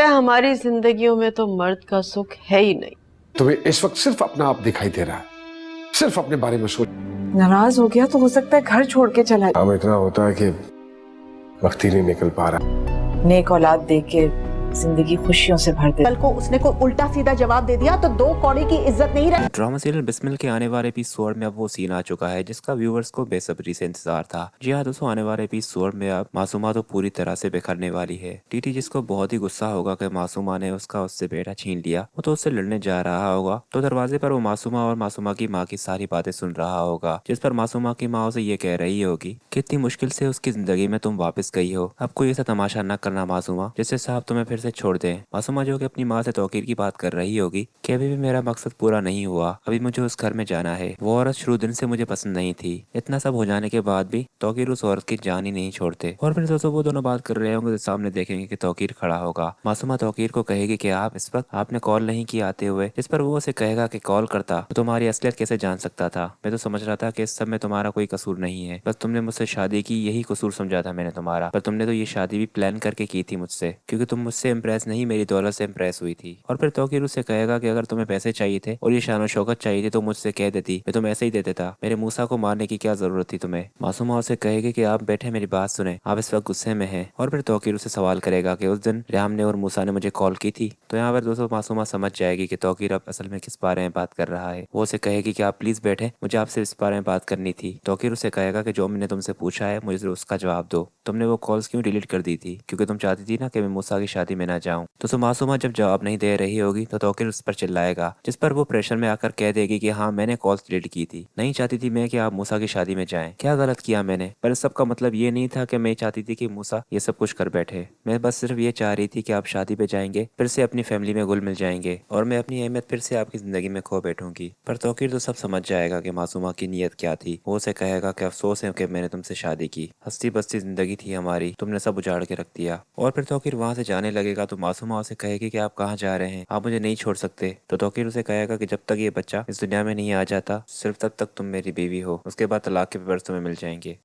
लगता है हमारी जिंदगियों में तो मर्द का सुख है ही नहीं। तुम्हें इस वक्त सिर्फ अपना आप दिखाई दे रहा है, सिर्फ अपने बारे में सोच। नाराज हो गया तो हो सकता है घर छोड़ के चला जाए। अब इतना होता है कि वक्त ही नहीं निकल पा रहा। नेक औलाद देख के जिंदगी खुशियों से भर दे। कल को उसने कोई उल्टा सीधा जवाब दे दिया तो दो कौड़ी की इज्जत नहीं रही। ड्रामा सीरियल बिस्मिल के आने वाले एपिसोड में अब वो सीन आ चुका है जिसका व्यूअर्स को बेसब्री से इंतजार था। जी हाँ दोस्तों, आने वाले एपिसोड में अब मासूमा तो पूरी तरह से बिखरने वाली है। टीटी जिसको बहुत ही गुस्सा होगा कि मासूमा ने उससे बेटा छीन लिया, वो तो उससे लड़ने जा रहा होगा। तो दरवाजे पर वो मासूमा और मासूमा की माँ की सारी बातें सुन रहा होगा, जिस पर मासूमा की माँ उसे ये कह रही होगी कि इतनी मुश्किल से उसकी जिंदगी में तुम वापस गई हो, अब कोई ऐसा तमाशा न करना मासूमा जिससे साहब तुम्हें फिर से छोड़ दे। मासूमा जो कि अपनी माँ से तौकीर की बात कर रही होगी कि अभी भी मेरा मकसद पूरा नहीं हुआ, अभी मुझे उस घर में जाना है। वो औरत शुरू दिन से मुझे पसंद नहीं थी। इतना सब हो जाने के बाद भी तौकीर उस औरत की जान ही नहीं छोड़ते। और फिर दोस्तों वो दोनों बात कर रहे होंगे तो सामने देखेंगे कि तौकीर खड़ा होगा। मासूमा तौकीर को कहेगी कि आप इस वक्त आपने कॉल नहीं किया आते हुए, जिस पर वो उसे कहेगा कि कॉल करता तो तुम्हारी असलियत कैसे जान सकता था। मैं तो समझ रहा था कि इस सब में तुम्हारा कोई कसूर नहीं है, बस तुमने मुझसे शादी की यही कसूर समझा था मैंने तुम्हारा, पर तुमने तो ये शादी भी प्लान करके की थी मुझसे, क्योंकि तुम मुझसे इम्प्रेस नहीं मेरी दौलत से इम्प्रेस हुई थी। और फिर तौकीर उससे कहेगा कि अगर तुम्हें पैसे चाहिए थे और ये शान और शौकत चाहिए थी तो मुझसे कह देती, मैं तुम्हें ऐसे ही दे देता। मेरे मूसा को मारने की क्या जरूरत थी तुम्हें। मासूमा उसे कहेगी कि आप बैठे मेरी बात सुने, आप इस वक्त गुस्से में हैं। और फिर तौकीर उसे सवाल करेगा कि उस दिन रियाम ने और मूसा ने मुझे कॉल की थी। तो यहाँ पर दोस्तों मासूमा समझ जाएगी कि तौकीर अब असल में किस बारे में बात कर रहा है। वो उसे कहेगी कि आप प्लीज बैठे, मुझे आपसे इस बारे में बात करनी थी। तौकीर उसे कहेगा कि जो मैंने तुमसे पूछा है मुझे उसका जवाब दो, तुमने वो कॉल्स क्यों डिलीट कर दी थी, क्योंकि तुम चाहती थी ना कि मैं मूसा की शादी में ना जाऊं। तो मासूमा जब जवाब नहीं दे रही होगी तो तौकीर उस पर चिल्लाएगा, जिस पर वो प्रेशर में आकर कह देगी कि हाँ मैंने कॉल्स डिलीट की थी, नहीं चाहती थी मैं कि आप मूसा की शादी में जाएं। क्या गलत किया मैंने, पर इस सब का मतलब ये नहीं था कि मैं चाहती थी कि मूसा ये सब कुछ कर बैठे। मैं बस सिर्फ ये चाह रही थी कि आप शादी पे जाएंगे, फिर से अपनी फैमिली में घुल मिल जाएंगे और मैं अपनी अहमियत फिर से आपकी जिंदगी में खो बैठूंगी। पर तौकीर तो सब समझ जाएगा कि मासूमा की नीयत क्या थी। वो उसे कहेगा कि अफसोस है कि मैंने तुमसे शादी की, हंसती बसती जिंदगी थी हमारी, तुमने सब उजाड़ के रख दिया। और फिर तौकीर वहां से जाने लगेगा तो मासूमा उसे कहेगी कि आप कहाँ जा रहे हैं, आप मुझे नहीं छोड़ सकते। तो तौकीर उसे कहेगा कि जब तक ये बच्चा इस दुनिया में नहीं आ जाता सिर्फ तब तक तुम मेरी बीवी हो, उसके बाद तलाक के पेपर्स तुम्हें मिल जाएंगे।